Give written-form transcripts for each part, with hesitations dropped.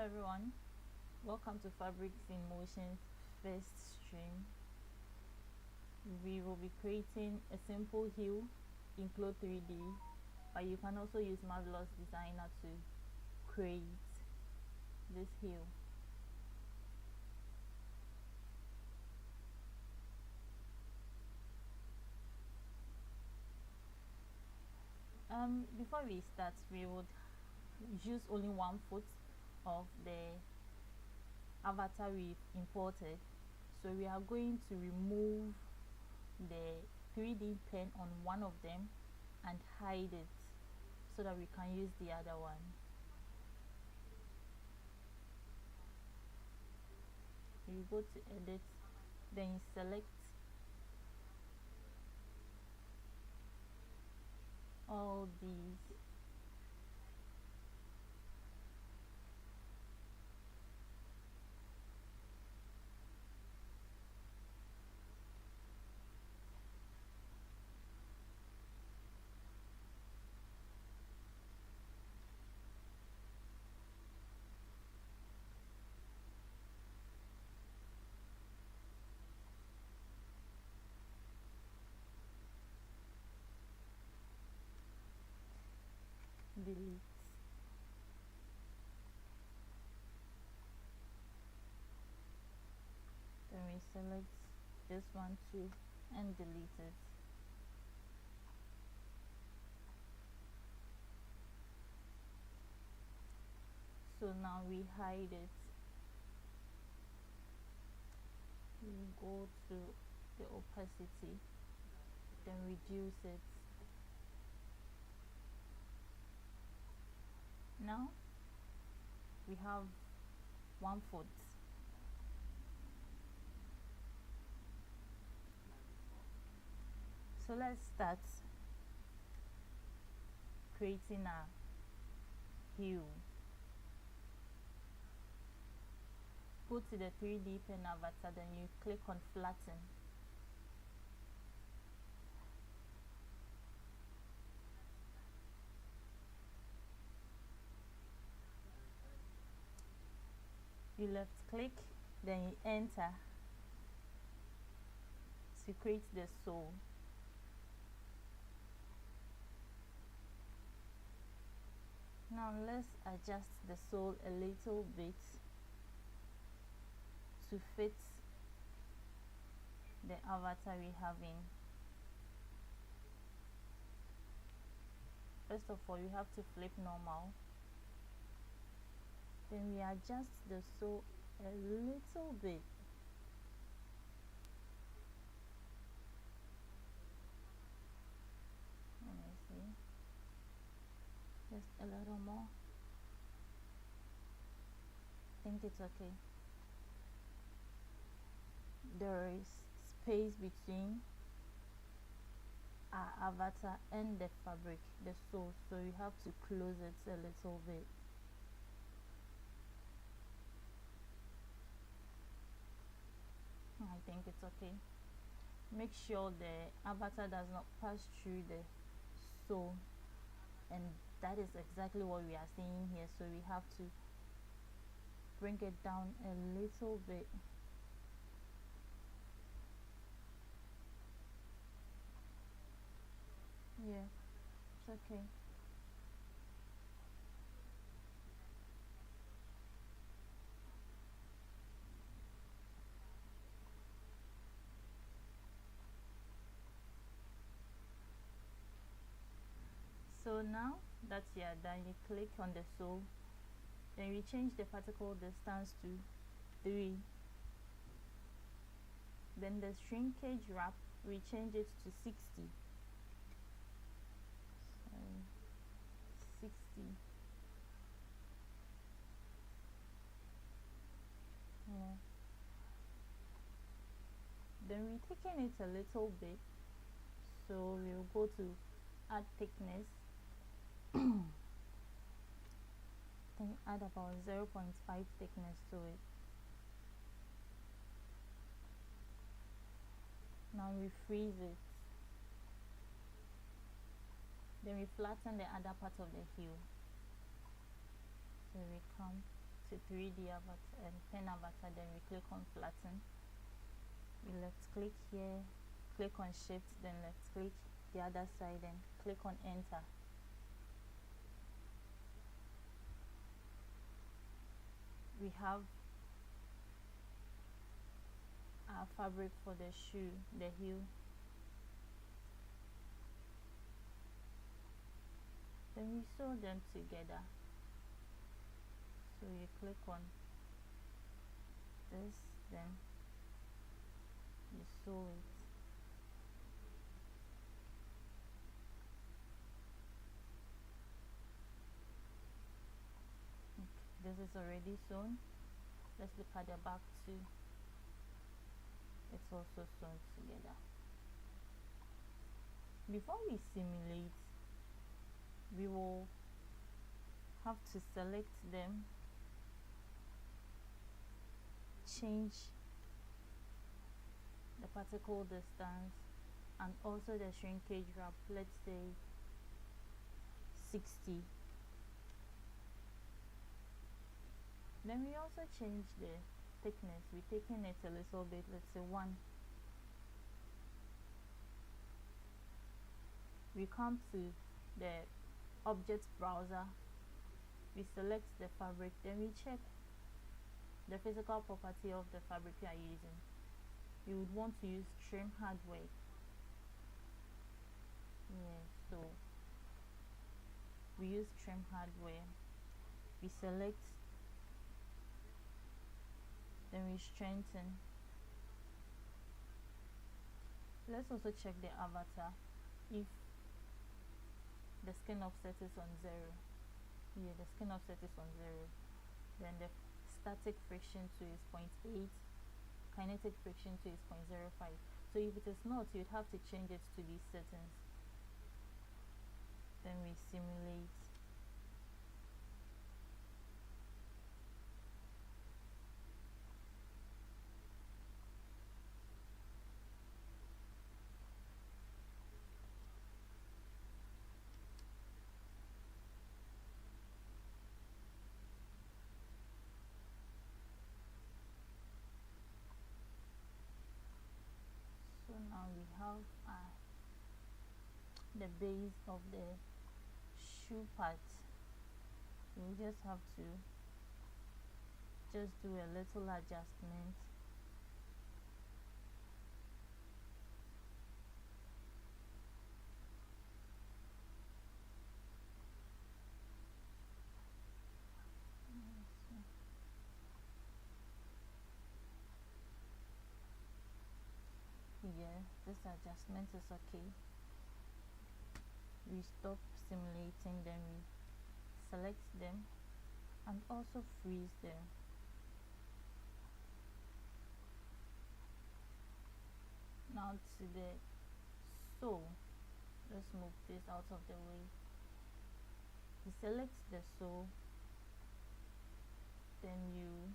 everyone, welcome to Fabrics in Motion's first stream. We will be creating a simple heel in Clo3d, but you can also use Marvellous Designer to create this heel. Before we start, we would use only 1 foot of the avatar we've imported, so we are going to remove the 3D pen on one of them and hide it so that we can use the other one. You go to edit, then you select all these, delete. Then we select this one too and delete it. So now we hide it. We go to the opacity, then reduce it. Now we have 1 foot. So let's start creating a heel. Go to the 3D pen avatar, then you click on flatten. You left click, then you enter to create the sole. Now let's adjust the sole a little bit to fit the avatar we have in. First of all, you have to flip normal. Then we adjust the sole a little bit. Let me see. Just a little more. I think it's okay. There is space between our avatar and the fabric, the sole, so you have to close it a little bit. I think it's okay. Make sure the avatar does not pass through the sole, and that is exactly what we are seeing here, so we have to bring it down a little bit. Yeah, it's okay. So now that you are done, you click on the sole, then we change the particle distance to 3. Then the shrinkage wrap, we change it to 60. So 60. Yeah. Then we thicken it a little bit, so we'll go to add thickness. Then add about 0.5 thickness to it. Now we freeze it. Then we flatten the other part of the heel. So we come to 3D avatar and pen avatar, then we click on flatten. We left click here, click on shift, then left click the other side and click on enter. We have our fabric for the shoe, the heel. Then we sew them together. So you click on this, then you sew it. Okay, this is already sewn. Let's look at the back too. It's also sewn together. Before we simulate, we will have to select them, change the particle distance and also the shrinkage wrap, let's say 60. Then we also change the thickness. We're taking it a little bit, let's say 1. We come to the object browser, we select the fabric, then we check the physical property of the fabric we are using. You would want to use trim hardware. Yeah, so we use trim hardware. We select, then we strengthen. Let's also check the avatar if the skin offset is on 0. Yeah, the skin offset is on 0. Then the static friction to is 0.8, kinetic friction to is 0.05. So if it is not, you'd have to change it to these settings. Then we simulate. So now we have the base of the shoe part. We just have to just do a little adjustment. Yeah, this adjustment is okay. We stop simulating, then we select them and also freeze them. Now to the sew, let's move this out of the way. You select the sew, then you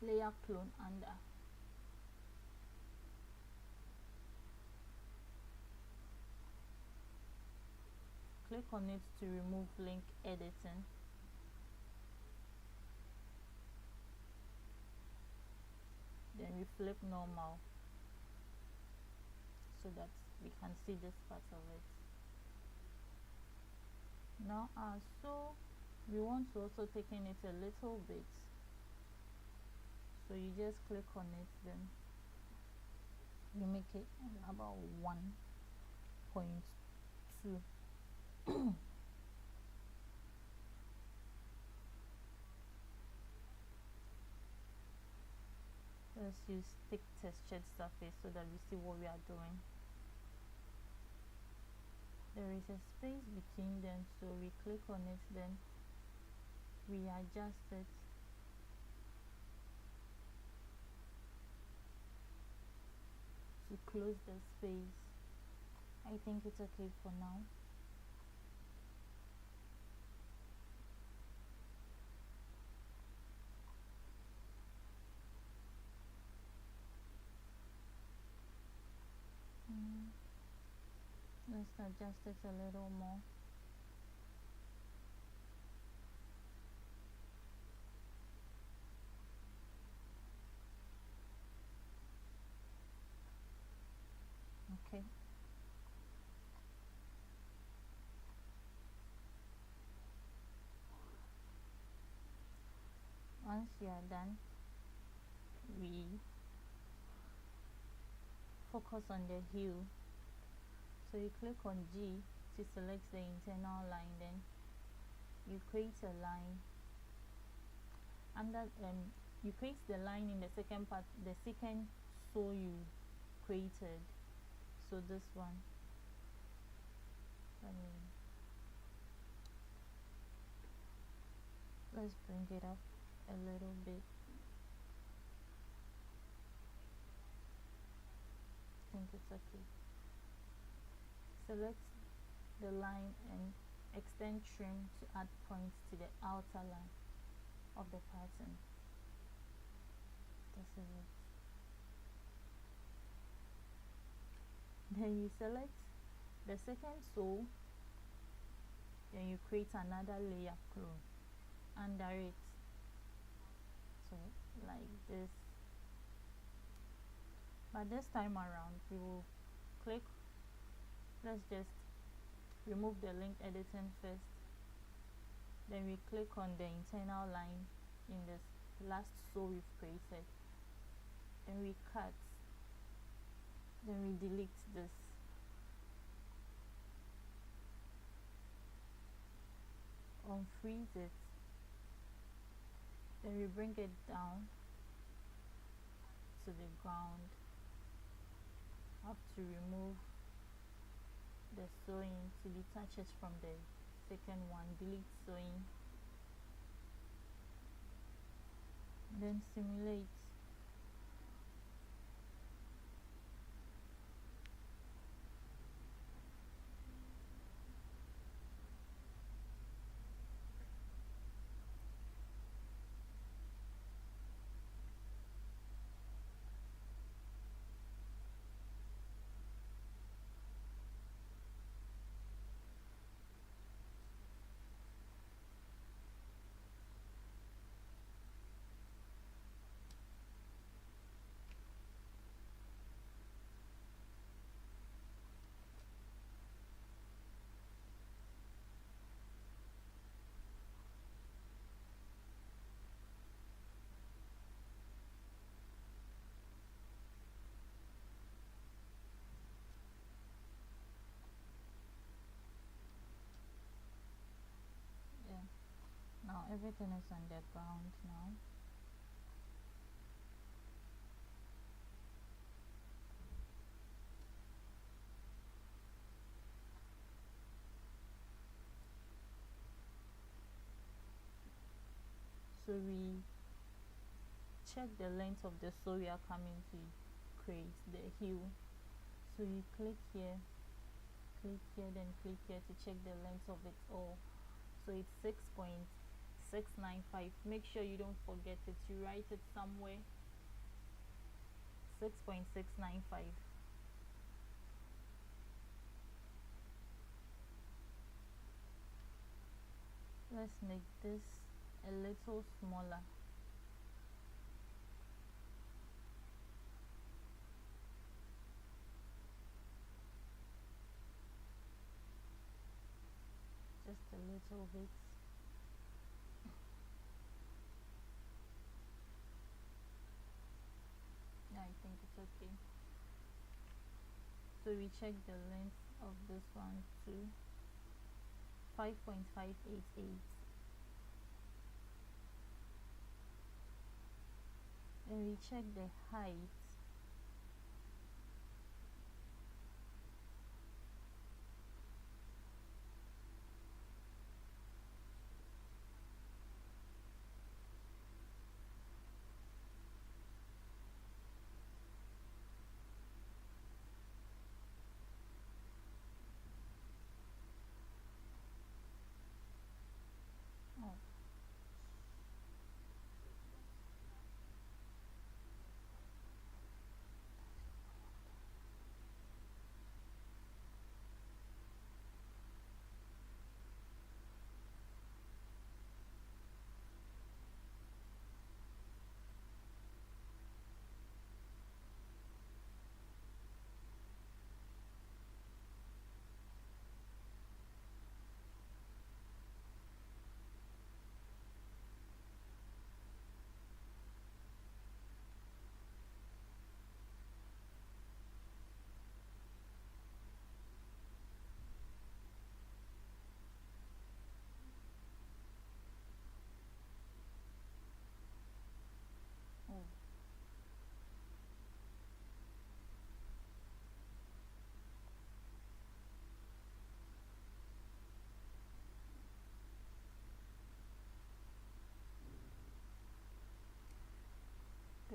layer clone under. Click on it to remove link editing. Then we flip normal so that we can see this part of it. Now so we want to also thicken it a little bit, so you just click on it, then you make it about 1.2. Let's use thick textured surface so that we see what we are doing. There is a space between them, so we click on it, then we adjust it. To close the space. I think it's okay for now. Let's adjust it a little more. you are done, we focus on the hue. So you click on G to select the internal line, then you create a line under you create the line in the second part, the second saw you created. So this one, let's bring it up a little bit. I think it's okay. Select the line and extend trim to add points to the outer line of the pattern. This is it. Then you select the second saw, then you create another layer clone under it, so like this. But this time around we will click, let's just remove the link editing first, then we click on the internal line in this last saw we've created, then we cut, then we delete this, unfreeze it, then we bring it down to the ground, have to remove the sewing to detach it from the second one, delete sewing, then simulate. Yeah, now everything is on the ground now. So we check the length of the saw we are coming to create the hue. So you click here, then click here to check the length of it all. So it's 6.695. Make sure you don't forget it, you write it somewhere. 6.695. Let's make this a little smaller. Just a little bit. Yeah, I think it's okay. So we check the length of this one to 5.588. Then we check the height. Oh,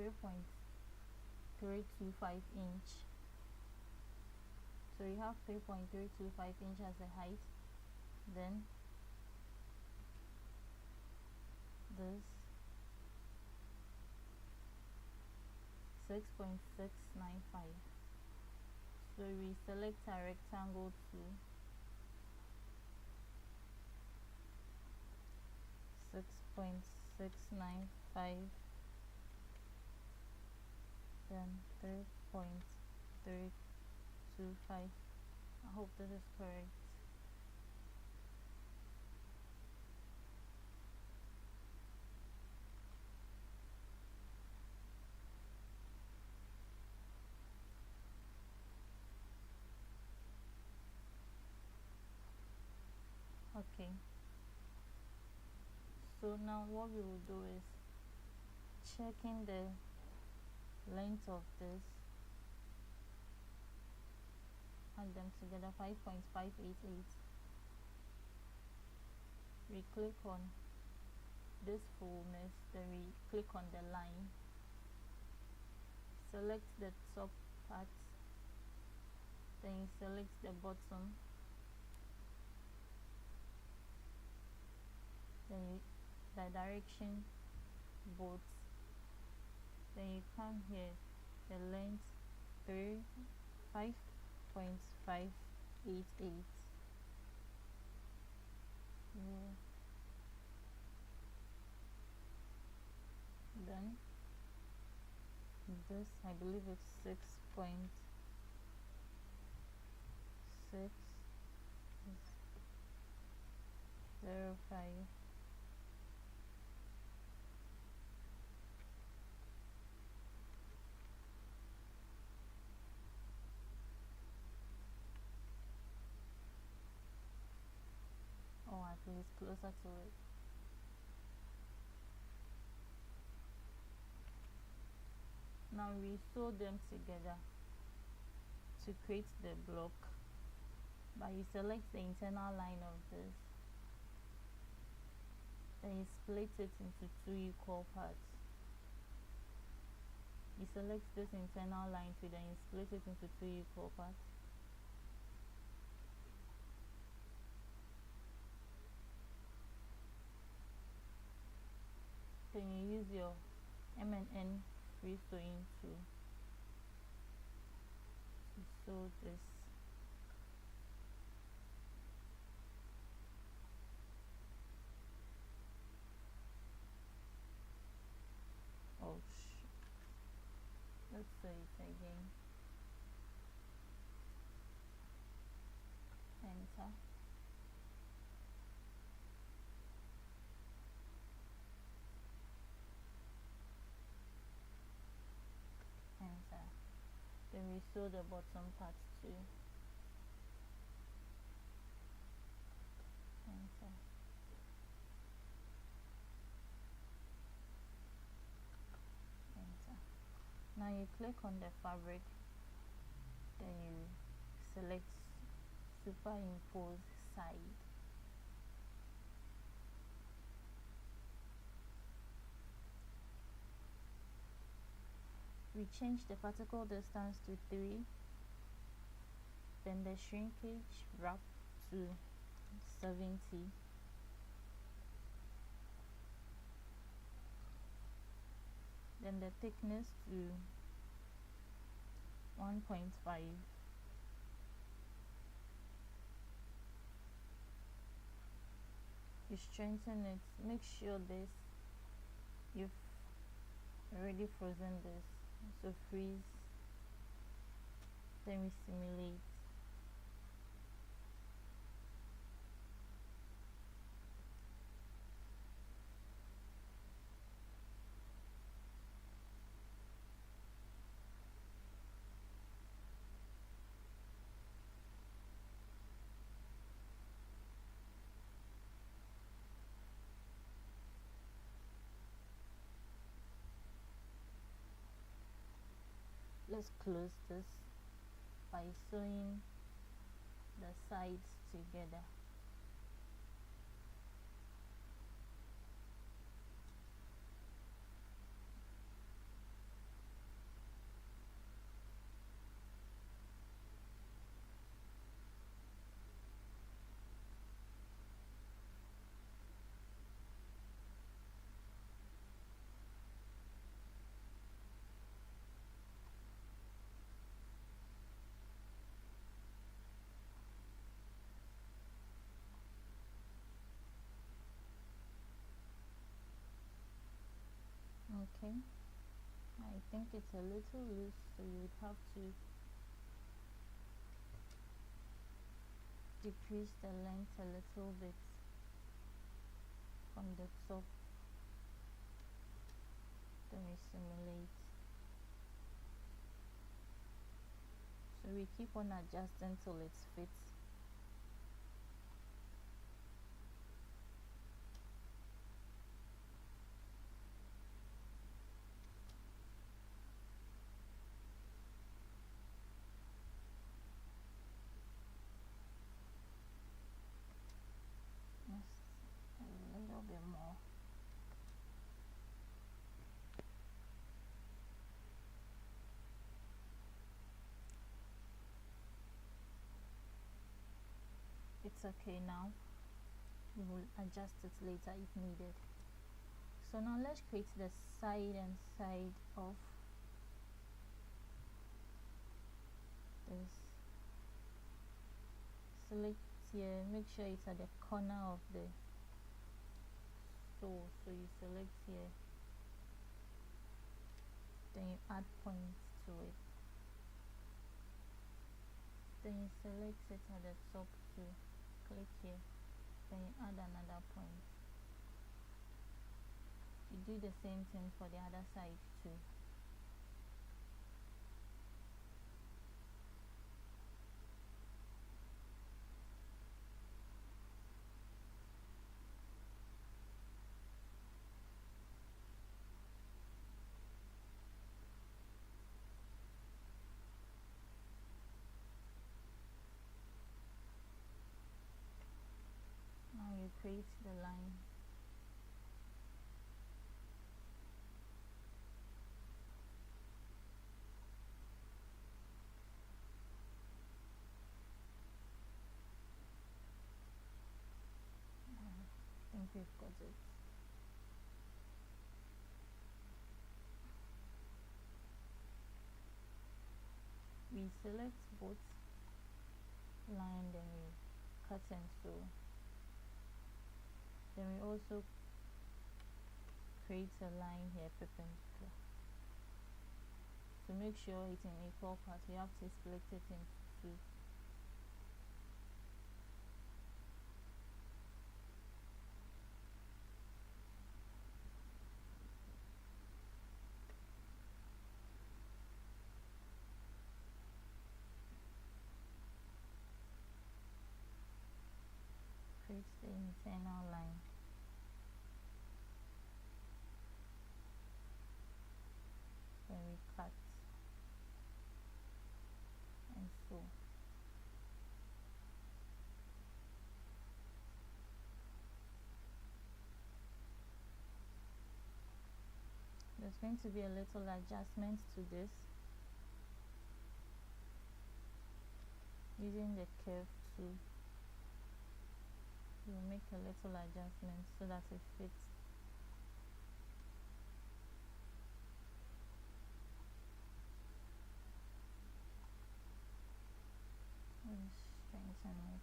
3.325 inch. So we have 3.325 inch as the height. Then this 6.695. So we select our rectangle tool, 6.695, then 3.325. I hope this is correct. Okay, so now what we will do is checking the length of this, add them together, 5.588. We click on this fullness, then we click on the line, select the top part, then you select the bottom, then the direction both, then you come here, the length 5.588. Then this, I believe it's 6.605. Or at least closer to it. Now we sew them together to create the block, but you select the internal line of this, then you split it into 2 equal parts. You select this internal line too, then you split it into 2 equal parts. Then you use your M&N free sewing tool to sew this. Oh shit. Let's sew it again. Enter. Enter. Then we sew the bottom part too. Enter. Enter. Now you click on the fabric, then you select superimpose side. We change the particle distance to 3, then the shrinkage wrap to 70, then the thickness to 1.5. You strengthen it, make sure this, you've already frozen this, so freeze, then we simulate. Let's close this by sewing the sides together. Okay, I think it's a little loose, so you would have to decrease the length a little bit from the top. Then we simulate. So we keep on adjusting till it fits. Just a little bit more. It's okay now. We will adjust it later if needed. So now let's create the side and side of this. Select here, make sure it's at the corner of the sole. So you select here, then you add points to it, then you select it at the top too, click here, then you add another point. You do the same thing for the other side too. Now you create the line. I think we've got it. We select both line, then we cut and sew. Then we also create a line here perpendicular. To make sure it's in equal parts, we have to split it into two. Create the internal line. Then we cut and sew. There's going to be a little adjustment to this using the curve tool. We'll make a little adjustment so that it fits. And strengthen it.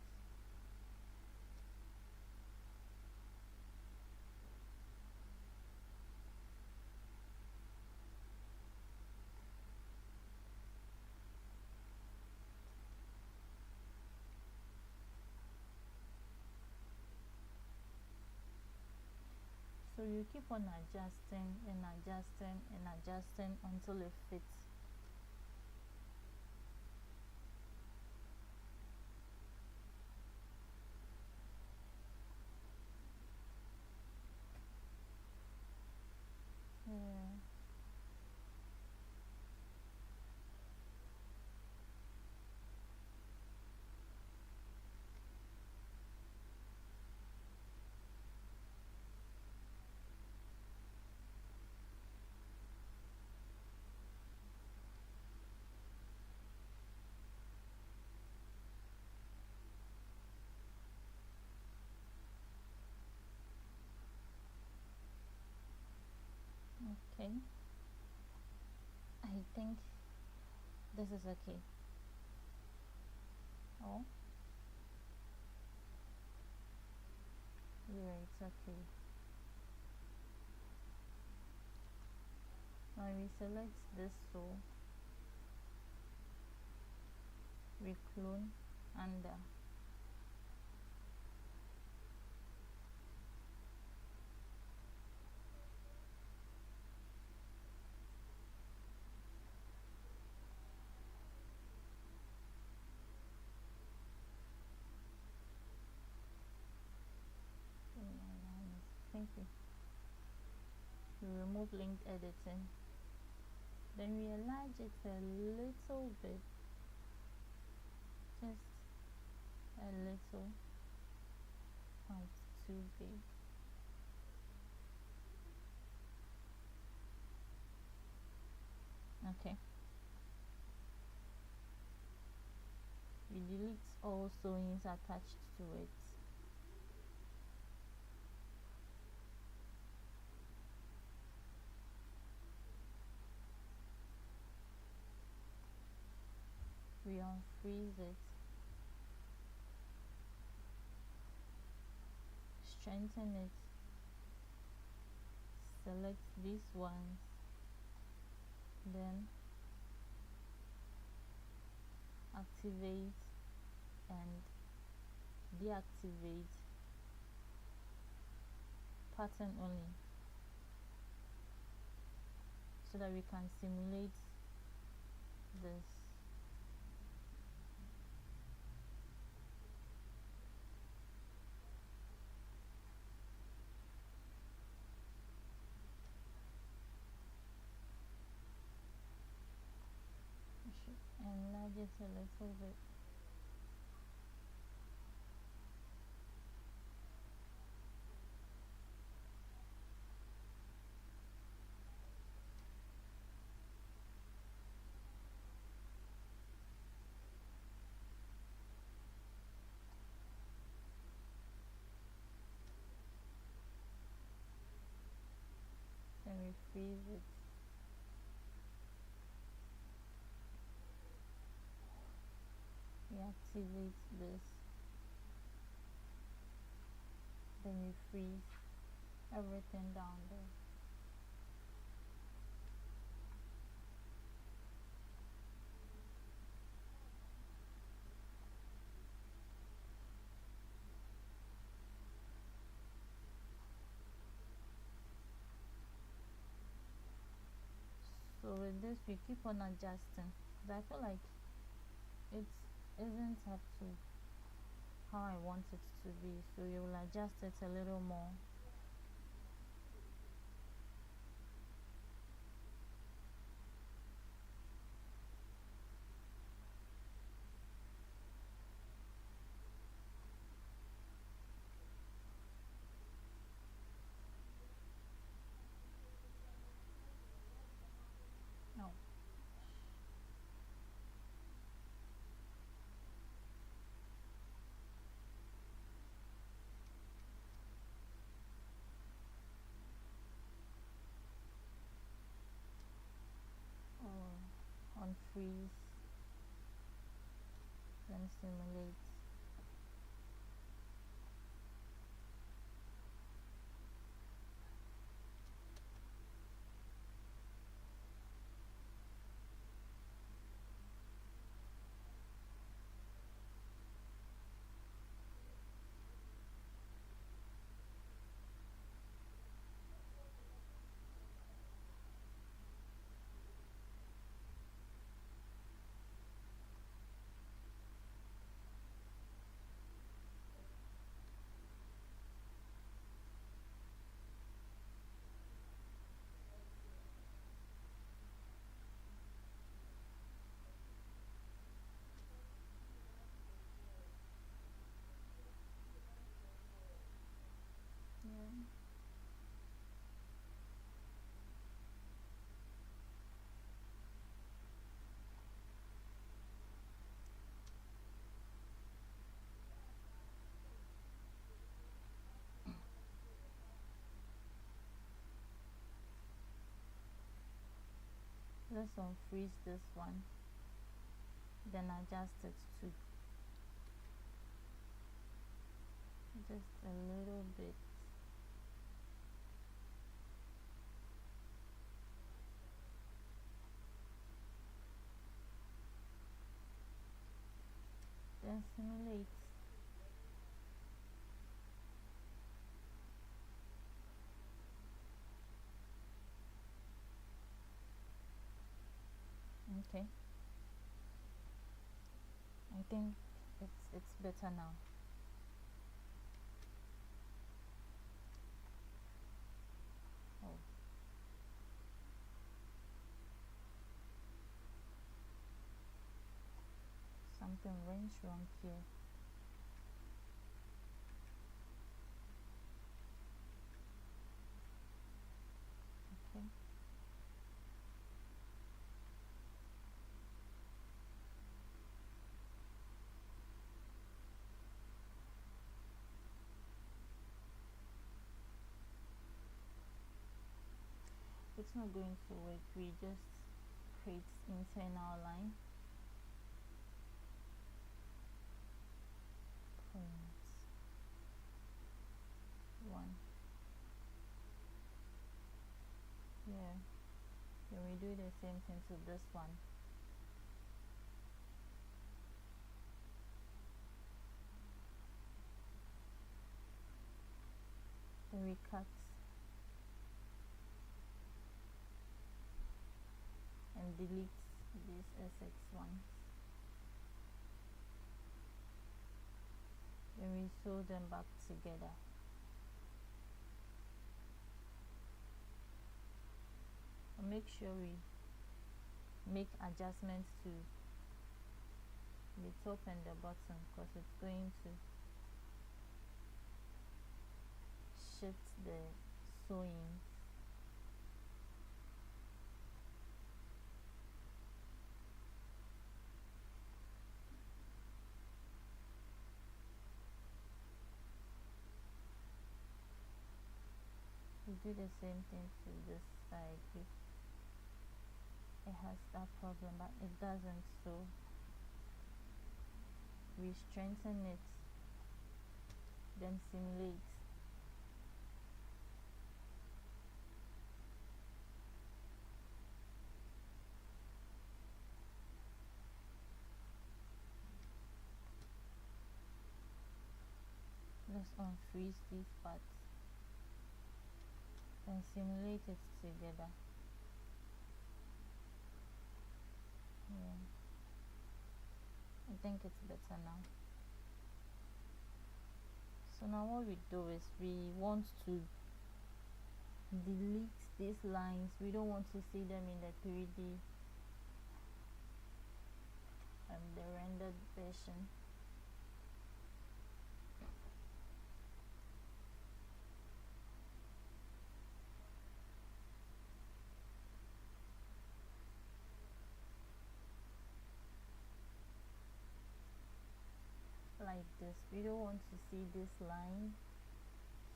So you keep on adjusting and adjusting and adjusting until it fits. Yeah. Okay, I think this is okay. Oh, yeah, it's okay. Now we select this tool, we clone under, thank you. We remove link editing, then we enlarge it a little bit, just a little, not too big. Okay, we delete all sewings attached to it. We unfreeze it, strengthen it, select these ones, then activate and deactivate pattern only, so that we can simulate this. I should enlarge it a little bit. Then we freeze it. We activate this, then we freeze everything down there. So with this we keep on adjusting, because I feel like it isn't up to how I want it to be, so you will adjust it a little more. No. Or unfreeze, then simulate. Yeah. Let's unfreeze this one, then adjust it to just a little bit. then simulate. Okay, I think it's better now. Oh, something went wrong here. Okay. It's not going to work. We just create internal line. Point 1. Yeah. Then we do the same thing to this one. Then we cut and delete these SX ones. Then we sew them back together. And make sure we make adjustments to the top and the bottom, because it's going to shift the sewing. We do the same thing to this side if it has that problem, but it doesn't, so we strengthen it, then simulate. Let's unfreeze these parts and simulate it together. Yeah, I think it's better now. So now what we do is we want to delete these lines. We don't want to see them in the 3D the rendered version. Like this, we don't want to see this line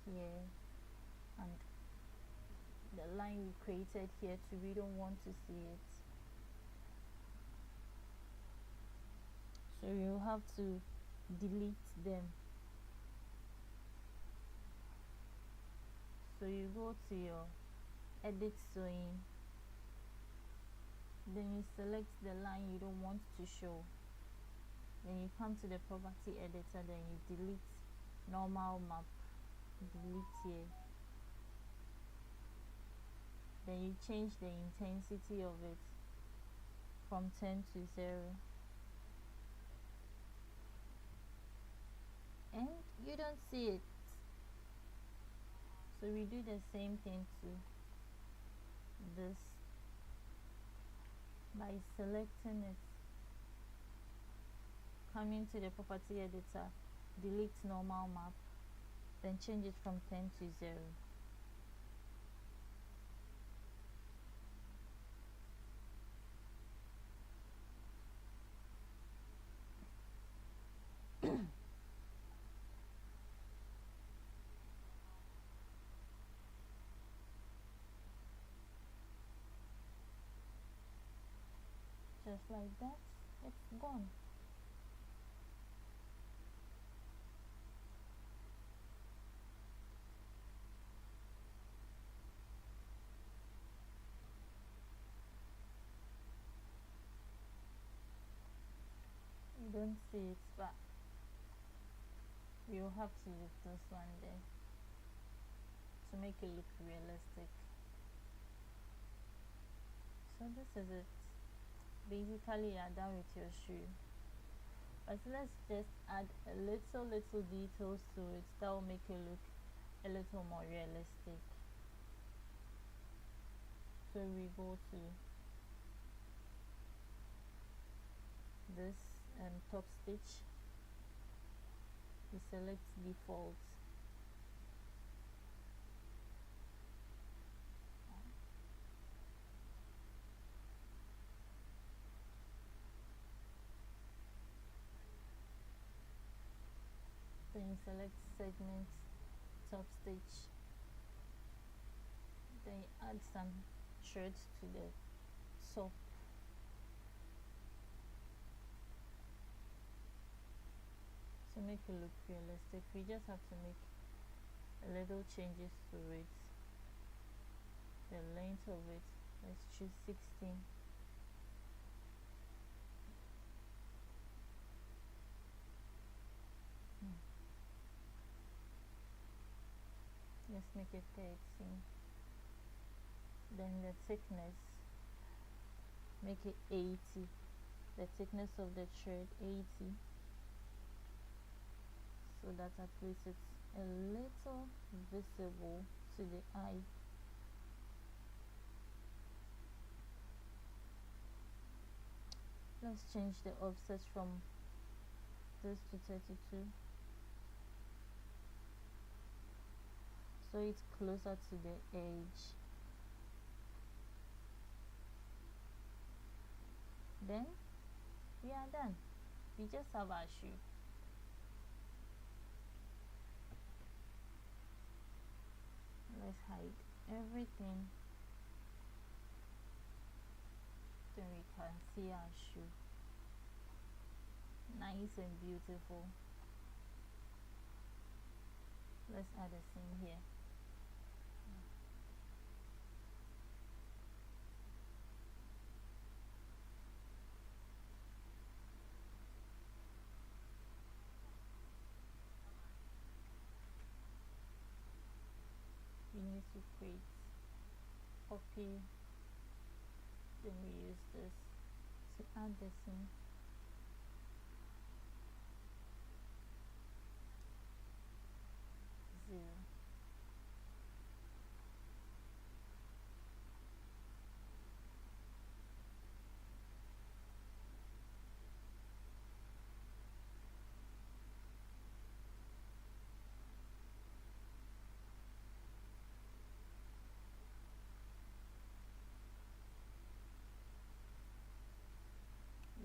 here and the line we created here too. We don't want to see it, so you have to delete them. So you go to your edit sewing, then you select the line you don't want to show, then you come to the property editor, then you delete normal map, delete here, then you change the intensity of it from 10 to 0, and you don't see it. So we do the same thing to this by selecting it, coming to the property editor, delete normal map, then change it from 10 to 0. Just like that, it's gone. You don't see it, but you have to leave this one there to make it look realistic. So this is it. Basically you are done with your shoe, but let's just add a little details to it that will make it look a little more realistic. So we go to this top stitch, we select default, then you select segment, top stitch, then you add some threads to the top. To make it look realistic, we just have to make a little changes to it. The length of it, let's choose 16. Let's make it 13. Then the thickness, make it 80. The thickness of the thread 80, so that at least it's a little visible to the eye. Let's change the offset from this to 32, so it's closer to the edge. Then we are done. We just have our shoe. Let's hide everything, then we can see our shoe. Nice and beautiful. Let's add a seam here. We need to create copy, then we use this to add the seam. Zero.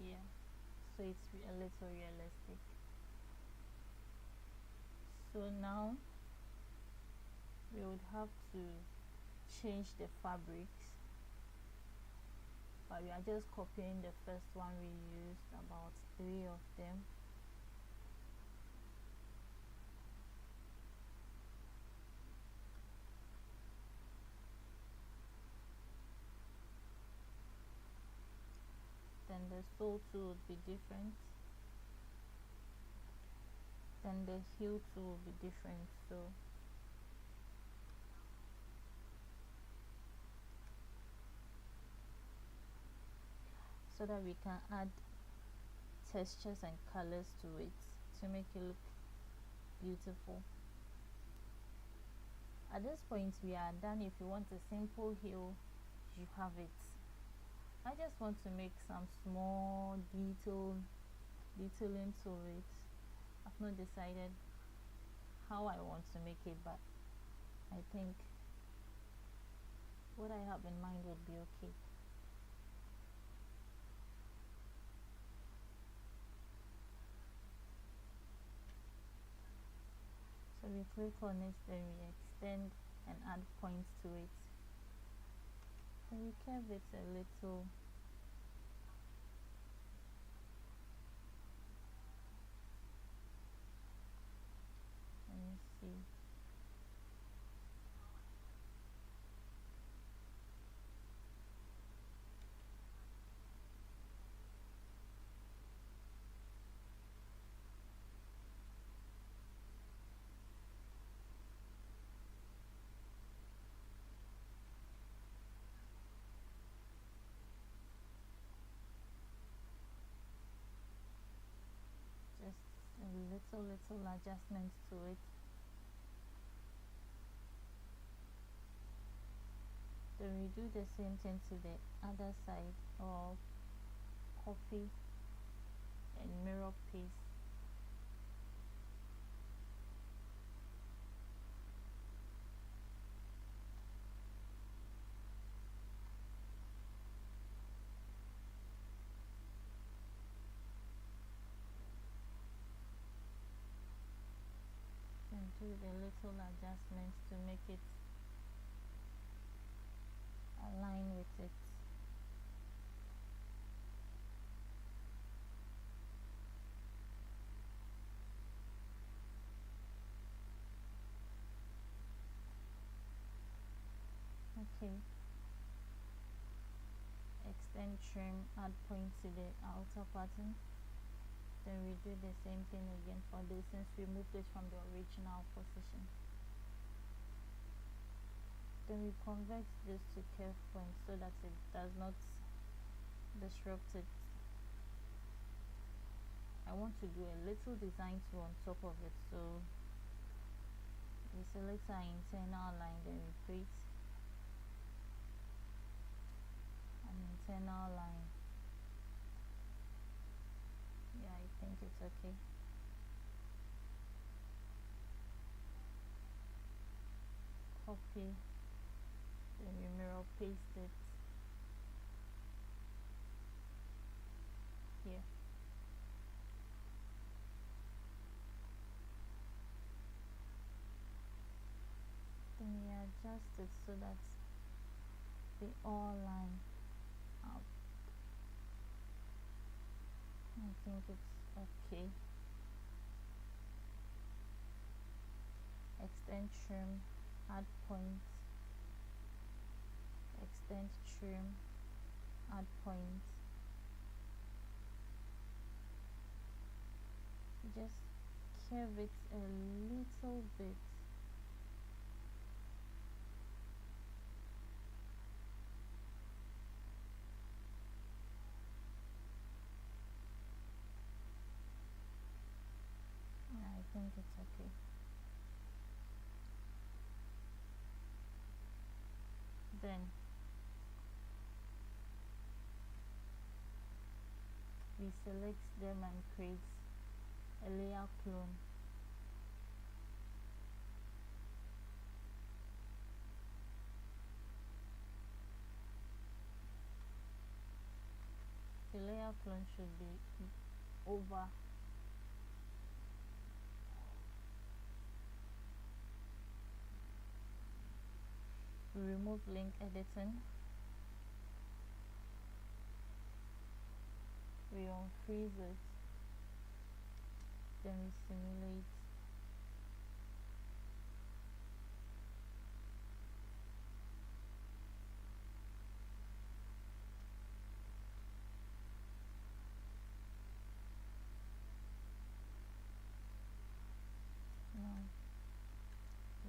Yeah, so it's a little realistic. So now we would have to change the fabrics, but we are just copying the first one. We used about 3 of them. Then the sole too would be different, then the heel too will be different. So that we can add textures and colors to it to make it look beautiful. At this point we are done. If you want a simple heel, you have it. I just want to make some small detailing to it. I've not decided how I want to make it, but I think what I have in mind would be okay. So we click on it, then we extend and add points to it. And we curve it a little. Let me see. little adjustments to it. Then we do the same thing to the other side, or copy and mirror paste. And do the little adjustments to make it align with it. Okay. Extend, trim, add point to the outer pattern. Then we do the same thing again for this, since we moved it from the original position. Then we convert this to curve point so that it does not disrupt it. I want to do a little design too on top of it, so we select our internal line, then we create an internal line. Yeah, I think it's okay. Copy, then we mirror paste it here. Then we adjust it so that they all line up. I think it's okay. Extend, trim, add point, extend, trim, add point. Just curve it a little bit. I think it's okay. Then we select them and create a layer clone. The layer clone should be over we remove link editing, we unfreeze it, then we simulate. Now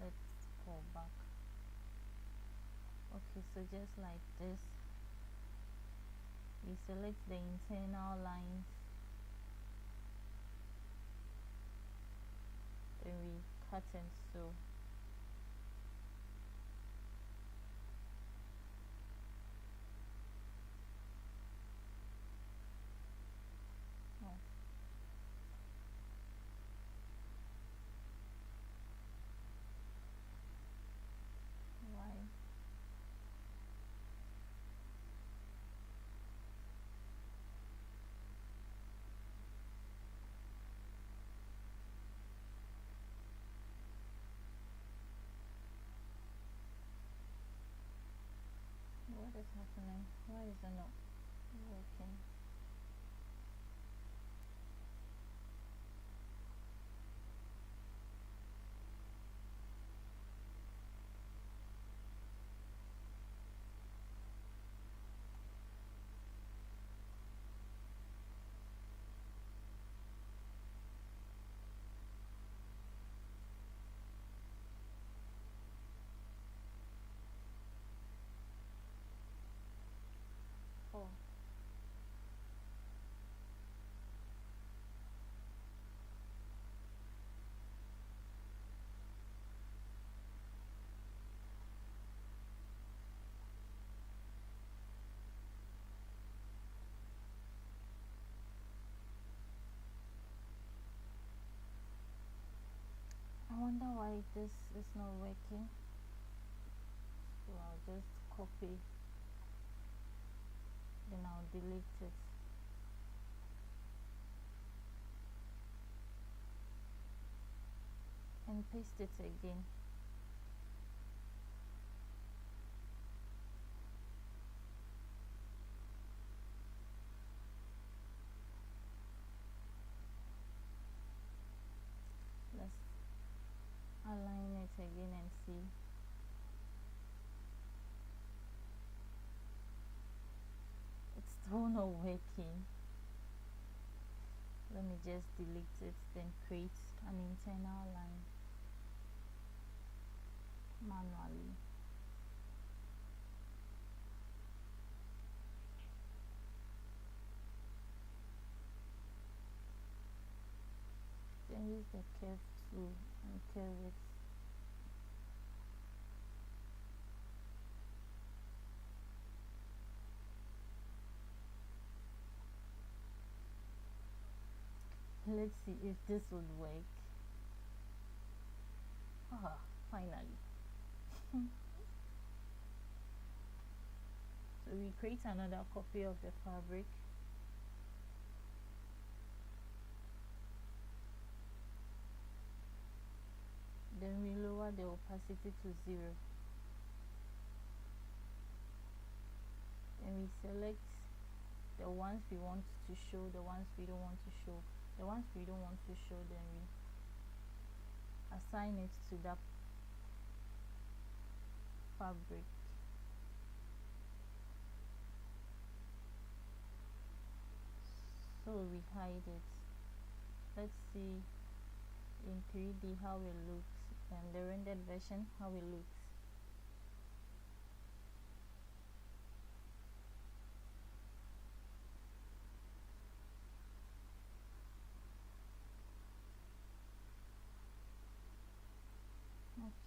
let's go back. Okay, so just like this, we select the internal lines, then we cut and sew. Oh. Why? What is happening? Why is it not working? Oh, wonder why this is not working. So I'll just copy, then I'll delete it. And paste it again. Let's align it again and see. It's still not working. Let me just delete it, then create an internal line manually. Then use the curve tool and curve it. Let's see if this would work. Ah, finally. So we create another copy of the fabric. Then we lower the opacity to 0. Then we select the ones we want to show, the ones we don't want to show. The ones we don't want to show, then we assign it to that fabric. So we hide it. Let's see in 3D how it looks, and the rendered version how it looks.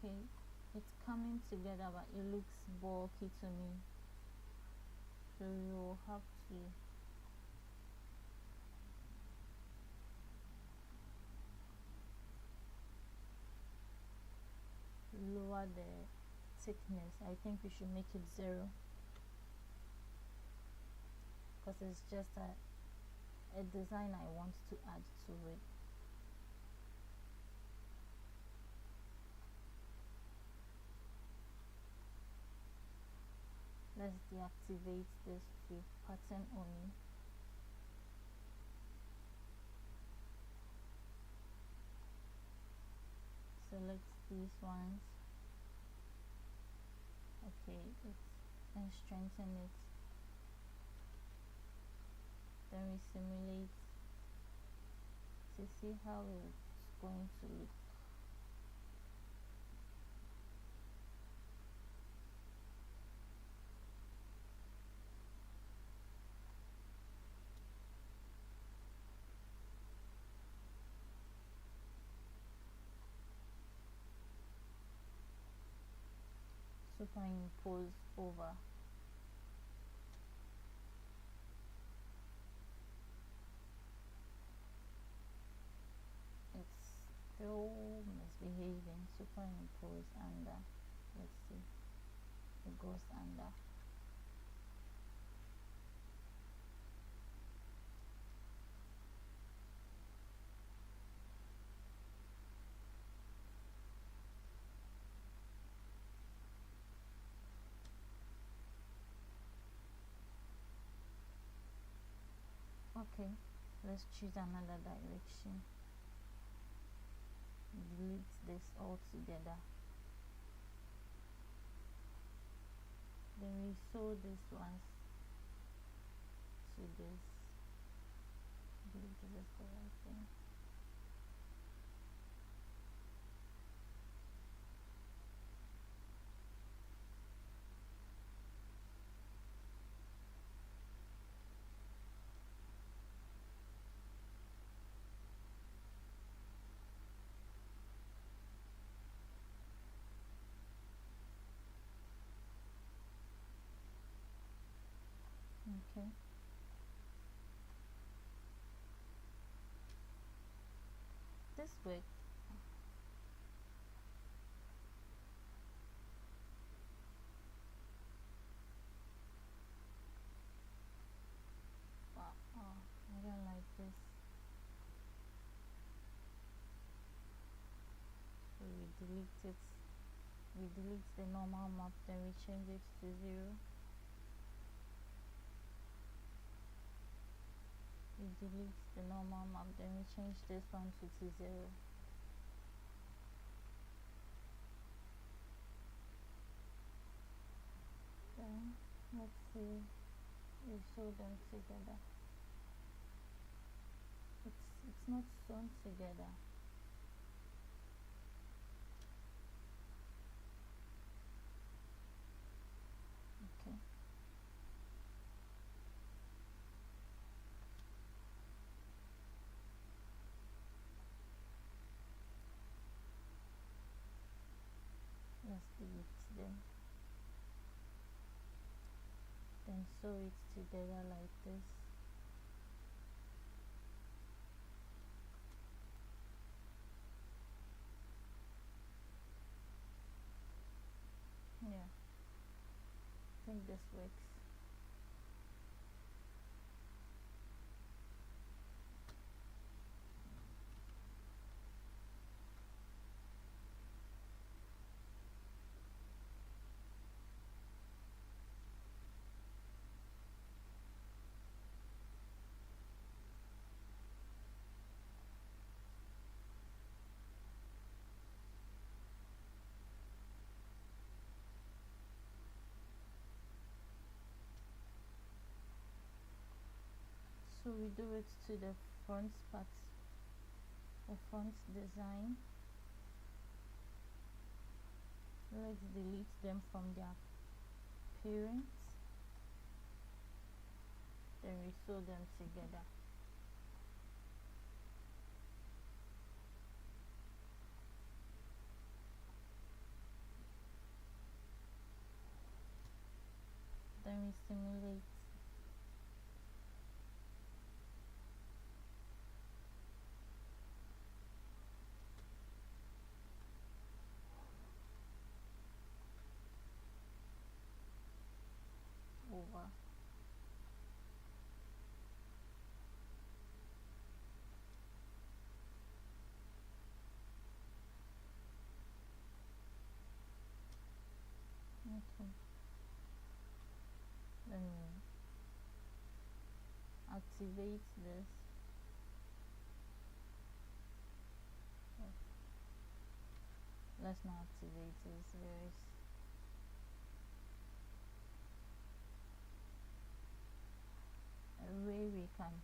Okay, it's coming together, but it looks bulky to me, so we will have to lower the thickness. I think we should make it 0, because it's just a design I want to add to it. Let's deactivate this to pattern only. Select these ones. Okay, and strengthen it. Then we simulate to see how it's going to look. Superimpose over. It's still misbehaving. Superimpose under. Let's see. It goes under. Okay, let's choose another direction. Delete this all together. Then we sew this one to this. I believe this is the right thing. Okay. This worked. delete it. We delete the normal map, then we change it to 0. We delete the normal map, then we change this one to 0. Then let's see, we sew them together. It's not sewn together. Okay. Let's delete them. Then sew it together like this. Yeah, I think this works. So we do it to the front part, the front design. Let's delete them from their parents. Then we sew them together. Then we simulate. Over. Okay. Then we activate this. Let's not activate this. There is a way we can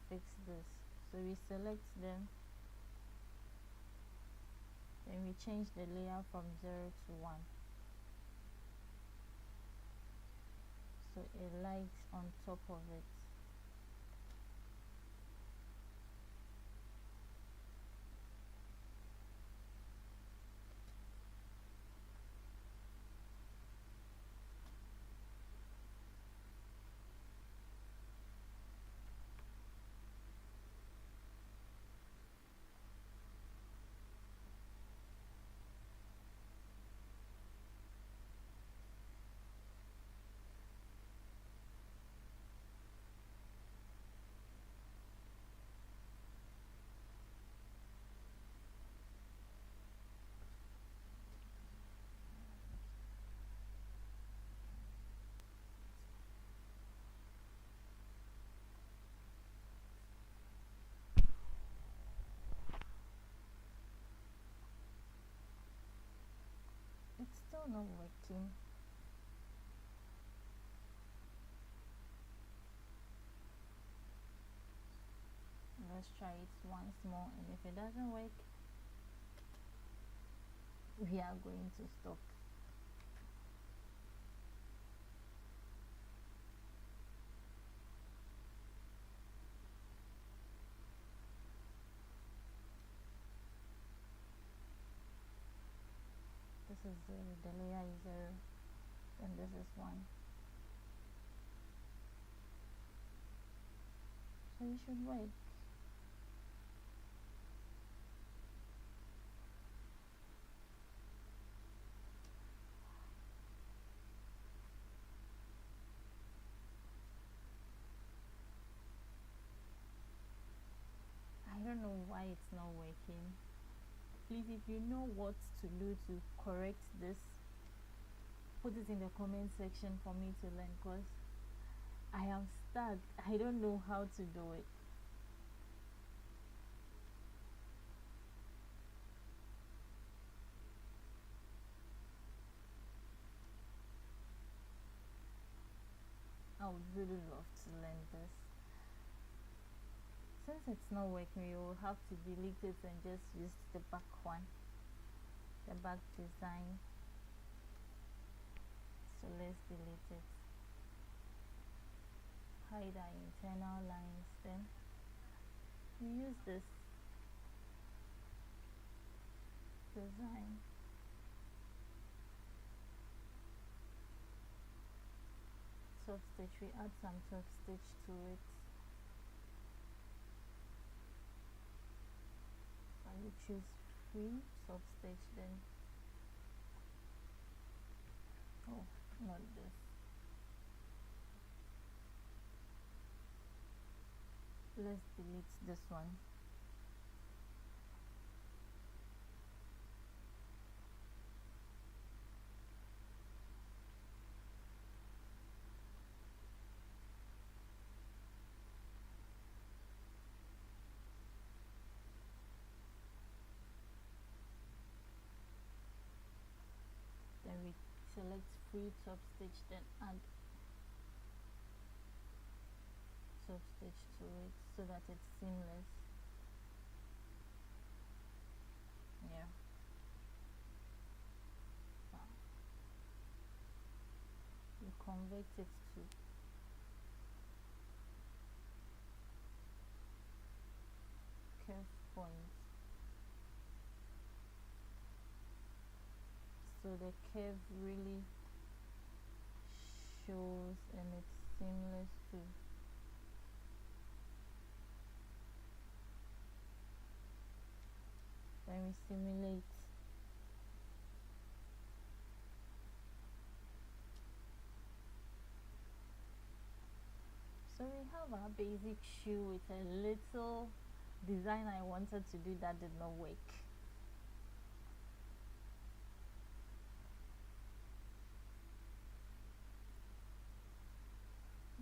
fix this. So we select them, then we change the layer from 0 to 1, so it lies on top of it. It's still not working. Let's try it once more, and if it doesn't work, we are going to stop. This is 0, the layer is 0, and this is 1. So it should work. I don't know why it's not working. please, if you know what to do to correct this, put it in the comment section for me to learn, because I am stuck. I don't know how to do it. I would really love to learn this. Since it's not working, we will have to delete it and just use the back one, the back design. So let's delete it, hide our internal lines, then we use this design. Top stitch, we add some top stitch to it. So you choose free top stitch, then oh, not this. Let's delete this one. Then we select free top stitch, then add top stitch to it so that it's seamless. Yeah. Wow. We convert it to curve points, so the curve really shows and it's seamless too. Then we simulate. So we have our basic shoe with a little design I wanted to do that did not work.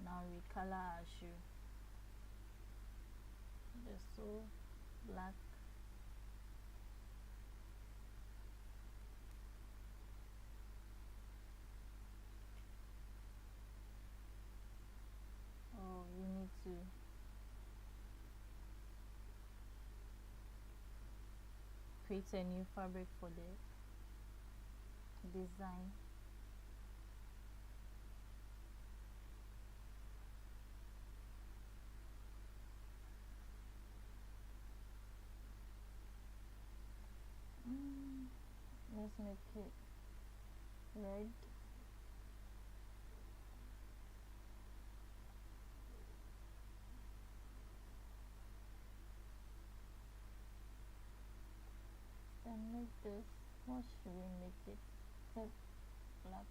Now we color our shoe. The sole black, oh, we need to create a new fabric for the design. Let's make it red. Then make this, what should we make it? Set black.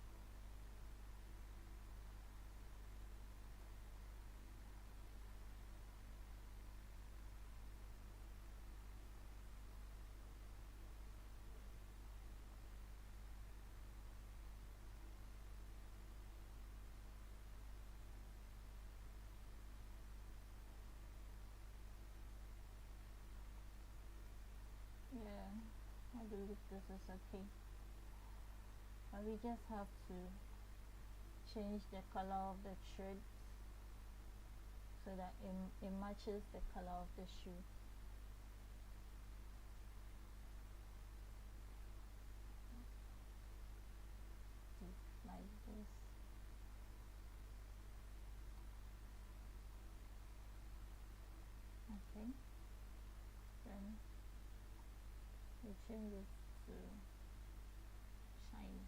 Yeah, I believe this is okay. But we just have to change the color of the shirt so that it matches the color of the shoe. Like this. Okay. Then we change it to shiny.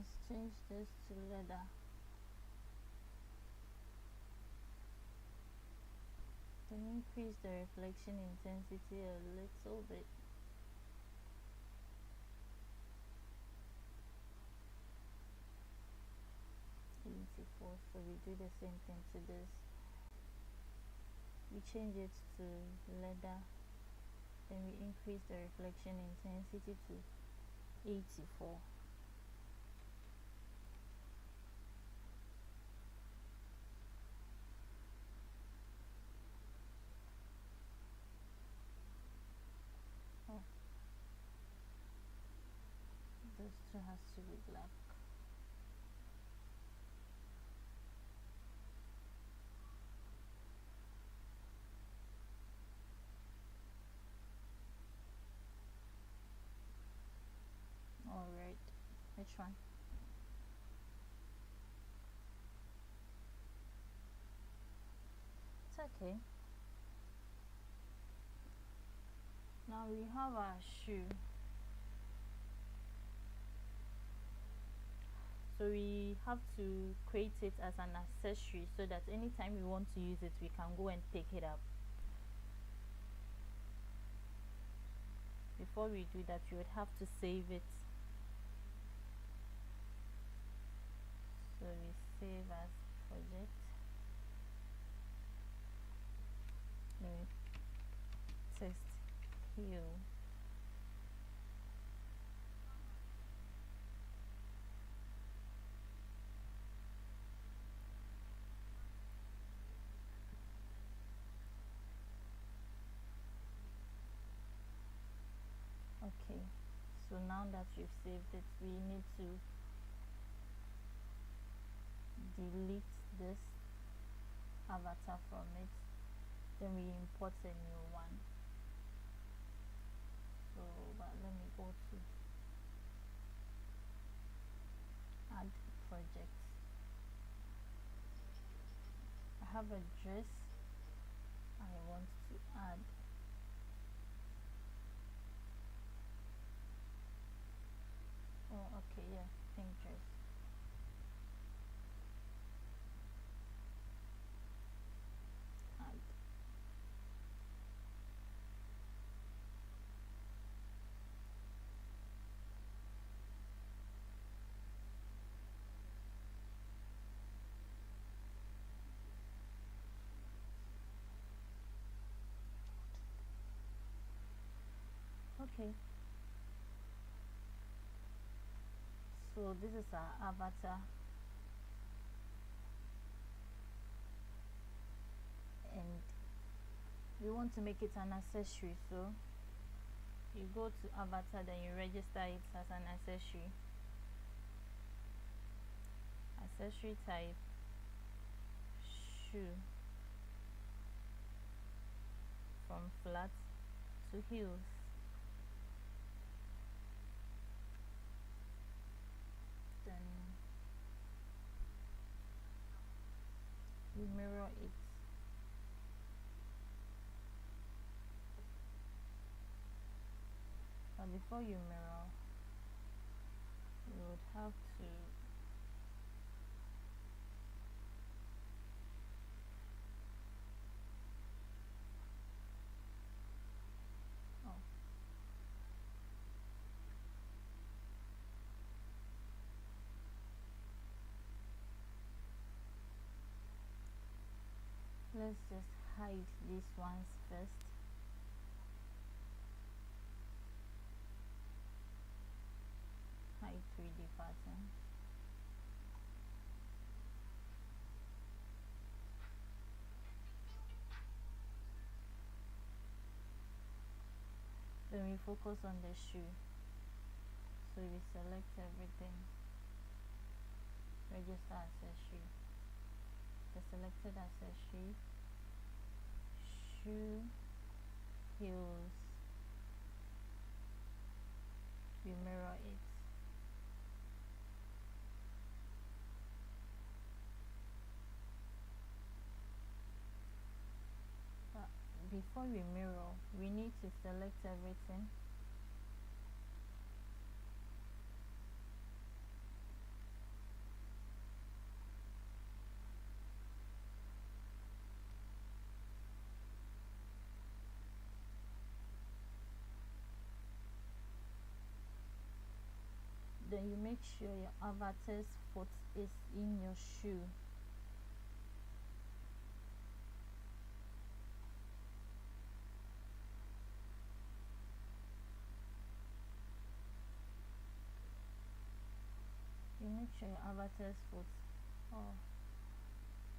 let's change this to leather. Then increase the reflection intensity a little bit. So we do the same thing to this. We change it to leather, then we increase the reflection intensity to 84. This too has to be black. Alright, which one? It's okay. Now we have our shoe. So we have to create it as an accessory so that anytime we want to use it, we can go and pick it up. Before we do that, you would have to save it. So we save as project. Then test heel. Okay, so now that you've saved it, we need to delete this avatar from it, then we import a new one. So but let me go to add project. I have a dress I want to add. Oh okay, yeah, pink dress. Add. Okay, so this is our avatar, and we want to make it an accessory. So you go to avatar, then you register it as an accessory. Accessory type shoe, from flat to heels. Then you mirror it. But before you mirror, you would have to let's just hide these ones first. Hide 3D pattern. Then we focus on the shoe. So we select everything. Register accessory. The selected accessory, shoe, heels, we mirror it. But before we mirror, we need to select everything. Then you make sure your avatar's foot is in your shoe. You make sure your avatar's foot. Oh,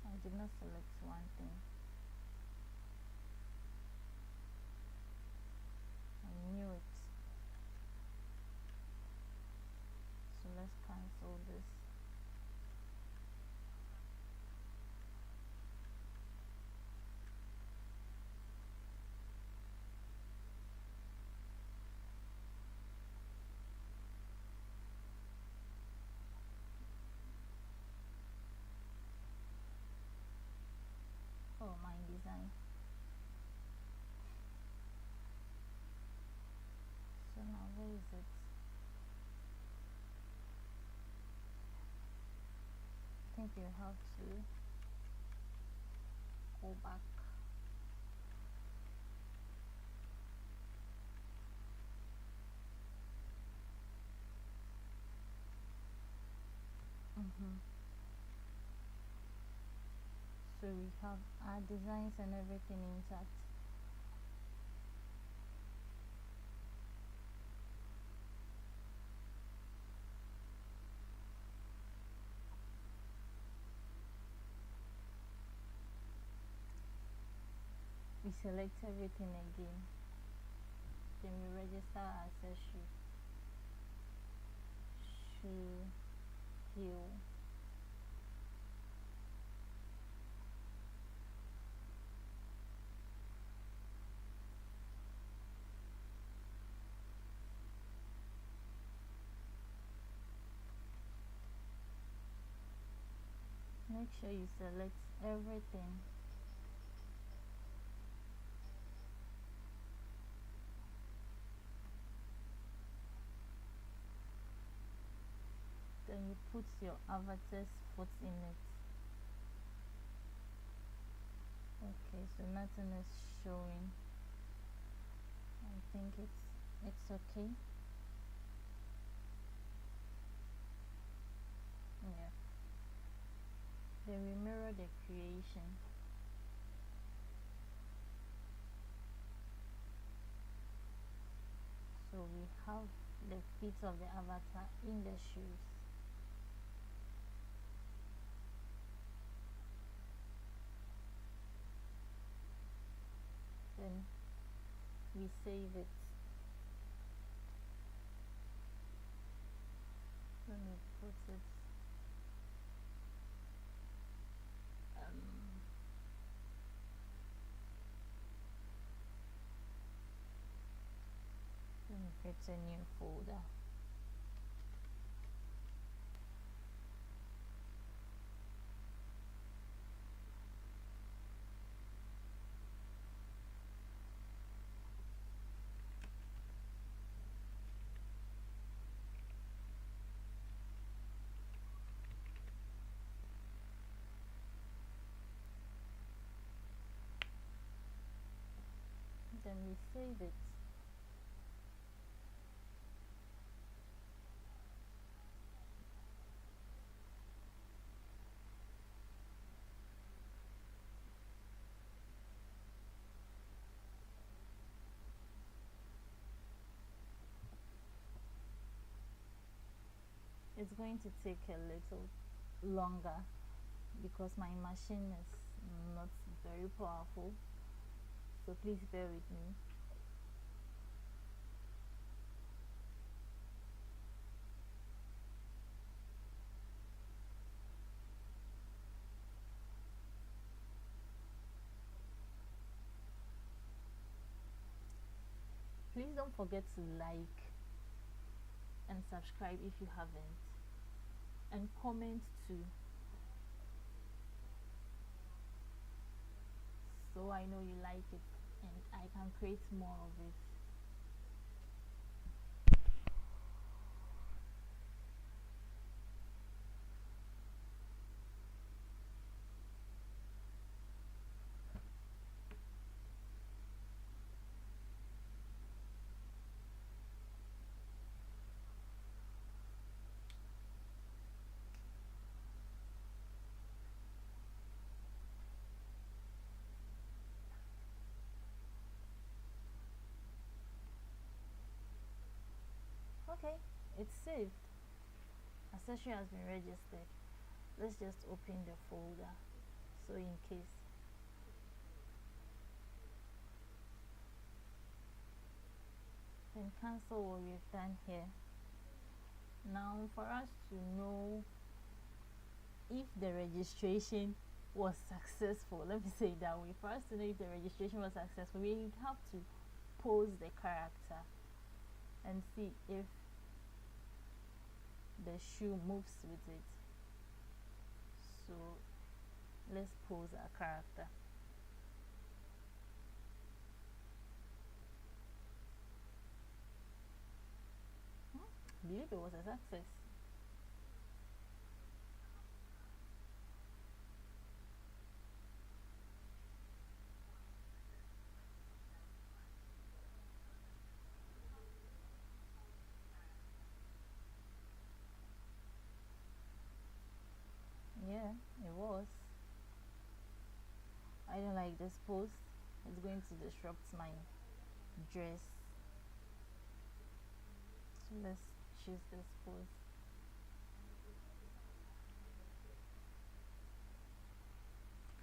I did not select one thing. I knew it. So let's cancel this. Oh, my design. So now where is it? I think you have to go back. So we have our designs and everything intact. We select everything again. Then we register our accessory. Shoe, heel. Make sure you select everything. Then you put your avatar's foot in it. Okay, so nothing is showing. I think it's okay. Yeah. Then we mirror the creation. So we have the feet of the avatar in the shoes. Then we save it. Let me put it let me create a new folder. Then we save it. It's going to take a little longer because my machine is not very powerful, so please bear with me. Please don't forget to like and subscribe if you haven't, and comment too, so I know you like it and I can create more of it. it's saved. Accessory has been registered. Let's just open the folder, so in case. Then cancel what we've done here. Now for us to know if the registration was successful, let me say it that way, for us to know if the registration was successful, we have to pose the character and see if the shoe moves with it. So let's pose our character. I believe it was a success. Yeah, it was. I don't like this pose. It's going to disrupt my dress. So let's choose this pose.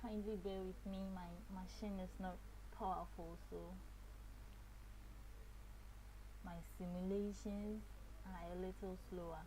Kindly bear with me, my machine is not powerful, so my simulations are a little slower.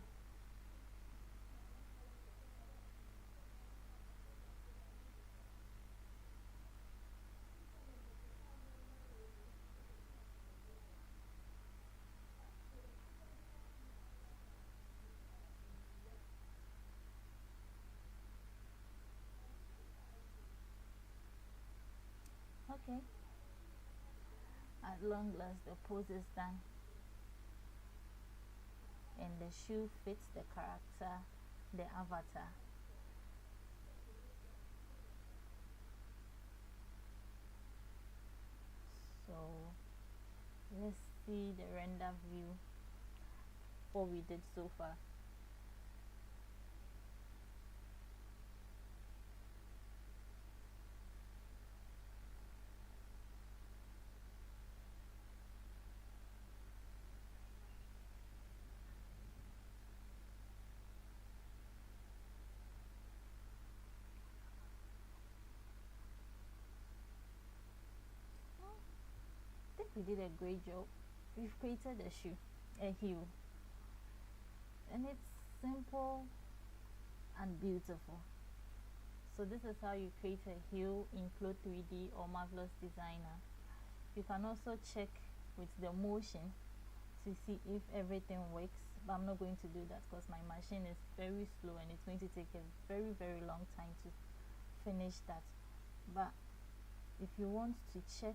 Okay, at long last the pose is done and the shoe fits the character, the avatar. So let's see the render view, what we did so far. I think we did a great job. We've created a shoe, a heel, and it's simple and beautiful. So this is how you create a heel in Clo3d or Marvellous Designer. You can also check with the motion to see if everything works, but I'm not going to do that because my machine is very slow and it's going to take a very long time to finish that. But if you want to check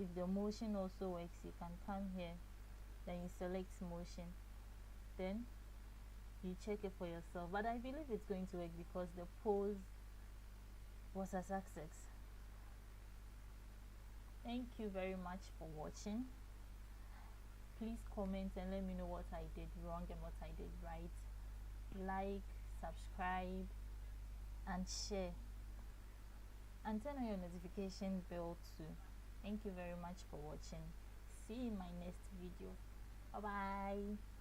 if the motion also works, you can come here, then you select motion, then you check it for yourself. But I believe it's going to work because the pose was a success. Thank you very much for watching. Please comment and let me know what I did wrong and what I did right. Like, subscribe and share, and turn on your notification bell too. Thank you very much for watching. See you in my next video. Bye bye.